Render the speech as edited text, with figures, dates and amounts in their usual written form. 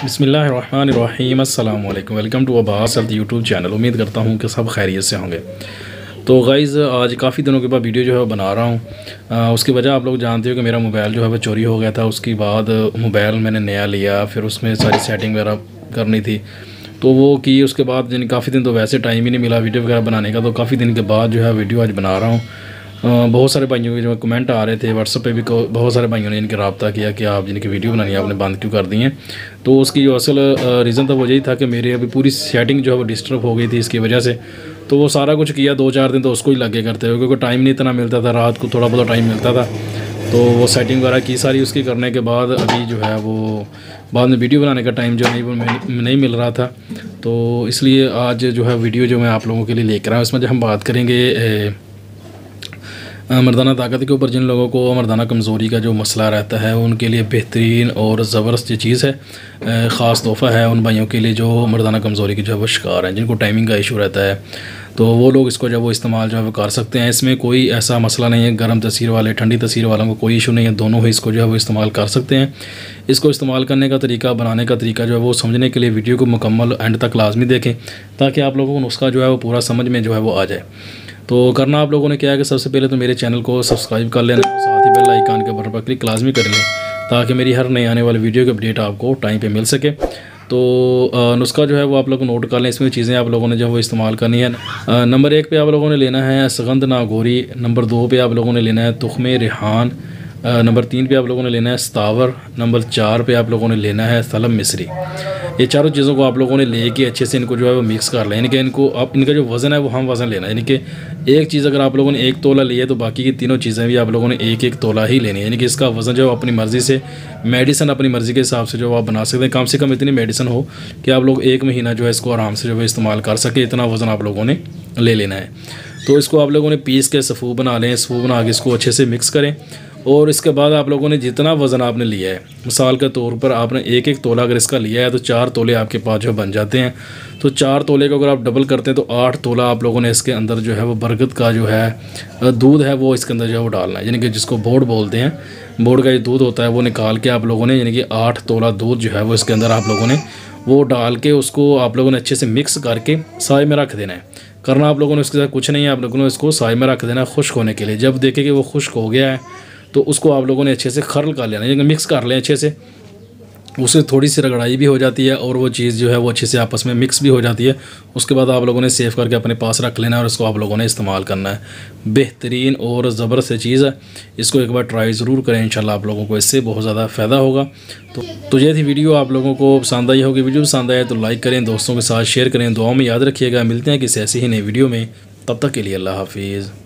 बिस्मिल्लाहिर्रहमानिर्रहीम अस्सलाम वालेकुम। Welcome to Abbas health YouTube channel. उम्मीद करता हूँ कि सब खैरियत से होंगे। तो गाइज़ आज काफ़ी दिनों के बाद वीडियो जो है बना रहा हूँ। उसकी वजह आप लोग जानते हो कि मेरा मोबाइल जो है वो चोरी हो गया था। उसके बाद मोबाइल मैंने नया लिया, फिर उसमें सारी सेटिंग वगैरह करनी थी तो वो की। उसके बाद यानी काफ़ी दिन तो वैसे टाइम ही नहीं मिला वीडियो वगैरह बनाने का, तो काफ़ी दिन के बाद जो है वीडियो आज बना रहा हूँ। बहुत सारे भाइयों के जो कमेंट आ रहे थे व्हाट्सएप पे भी, बहुत सारे भाइयों ने इनके रब्ता किया कि आप जिनकी वीडियो बनानी है आपने बंद क्यों कर दी हैं। तो उसकी जो असल रीज़न था वो यही था कि मेरी अभी पूरी सेटिंग जो है वो डिस्टर्ब हो गई थी इसकी वजह से। तो वो सारा कुछ किया, 2-4 दिन तो उसको ही लगे करते हुए, क्योंकि टाइम नहीं इतना मिलता था, रात को थोड़ा बहुत टाइम मिलता था। तो वो सेटिंग वगैरह की सारी उसकी करने के बाद अभी जो है वो बाद में वीडियो बनाने का टाइम जो नहीं मिल रहा था। तो इसलिए आज जो है वीडियो जो मैं आप लोगों के लिए लेकर आया हूँ, इसमें जो हम बात करेंगे मर्दाना ताकत के ऊपर। जिन लोगों को मर्दाना कमज़ोरी का जो मसला रहता है उनके लिए बेहतरीन और ज़बरदस्त ये चीज़ है, ख़ास तोहफ़ा है उन भाइयों के लिए जो मर्दाना कमज़ोरी के जो है वो शिकार हैं, जिनको टाइमिंग का इशू रहता है। तो वो लोग इसको जो वो इस्तेमाल जो है वो कर सकते हैं। इसमें कोई ऐसा मसला नहीं है, गर्म तसीर वाले ठंडी तसीर वालों को कोई इशू नहीं है, दोनों ही इसको जो है वो इस्तेमाल कर सकते हैं। इसको इस्तेमाल करने का तरीका, बनाने का तरीका जो है वो समझने के लिए वीडियो को मुकम्मल एंड तक लाजमी देखें, ताकि आप लोगों को नुस्खा जो है वो पूरा समझ में जो है वो आ जाए। तो करना आप लोगों ने क्या है कि सबसे पहले तो मेरे चैनल को सब्सक्राइब कर लेना, साथ ही बेल आइकन के बटन पर क्लिक लाजमी कर लें, ताकि मेरी हर नई आने वाली वीडियो की अपडेट आपको टाइम पे मिल सके। तो नुस्खा जो है वो आप लोग नोट कर लें। इसमें चीज़ें आप लोगों ने जो है वो इस्तेमाल करनी है। नंबर 1 पे आप लोगों ने लेना है सगंध नागौरी। नंबर 2 पे आप लोगों ने लेना है तुख्मे रिहान। नंबर 3 पे आप लोगों ने लेना है सतावर। नंबर 4 पे आप लोगों ने लेना है सलम मिस्री। ये चारों चीज़ों को आप लोगों ने लेके अच्छे से इनको जो है वो मिक्स कर लें। यानी कि इनको आप इनका जो वज़न है वो हम वज़न लेना है। यानी कि एक चीज़ अगर आप लोगों ने 1 तोला लिया है तो बाकी की तीनों चीज़ें भी आप लोगों ने 1-1 तोला ही लेनी है। यानी कि इसका वज़न जो है अपनी मर्ज़ी से, मेडिसिन अपनी मर्ज़ी के हिसाब से जो आप बना सकते हैं। कम से कम इतनी मेडिसिन हो कि आप लोग 1 महीना जो है इसको आराम से जो है इस्तेमाल कर सके, इतना वज़न आप लोगों ने ले लेना है। तो इसको आप लोगों ने पीस के सफ़ू बना लें। सफ़ू बना के इसको अच्छे से मिक्स करें, और इसके बाद आप लोगों ने जितना वज़न आपने लिया है, मिसाल के तौर पर आपने 1-1 तोला अगर इसका लिया है तो 4 तोले आपके पास जो बन जाते हैं। तो 4 तोले को अगर आप डबल करते हैं तो 8 तोला आप लोगों ने इसके अंदर जो है वो बरगद का जो है दूध है वो इसके अंदर जो है वो डालना है। यानी कि जिसको बोर्ड बोलते हैं, बोर्ड का जो दूध होता है वो निकाल के आप लोगों ने, यानी कि 8 तोला दूध जो है वो इसके अंदर आप लोगों ने वो डाल के उसको आप लोगों ने अच्छे से मिक्स करके साए में रख देना है। करना आप लोगों ने इसके साथ कुछ नहीं है, आप लोगों ने इसको साए में रख देना है खुश्क होने के लिए। जब देखें कि वो खुश्क हो गया है तो उसको आप लोगों ने अच्छे से खरल कर लेना, यानी मिक्स कर लें अच्छे से। उससे थोड़ी सी रगड़ाई भी हो जाती है और वो चीज़ जो है वो अच्छे से आपस में मिक्स भी हो जाती है। उसके बाद आप लोगों ने सेव करके अपने पास रख लेना है और इसको आप लोगों ने इस्तेमाल करना है। बेहतरीन और ज़बरदस्त चीज़ है, इसको एक बार ट्राई ज़रूर करें, इंशाल्लाह आप लोगों को इससे बहुत ज़्यादा फ़ायदा होगा। तो ये थी वीडियो, आप लोगों को पसंद आई होगी। वीडियो पसंद आए तो लाइक करें, दोस्तों के साथ शेयर करें, दुआओं में याद रखिएगा। मिलते हैं किसी ऐसी ही नई वीडियो में, तब तक के लिए अल्लाह हाफिज़।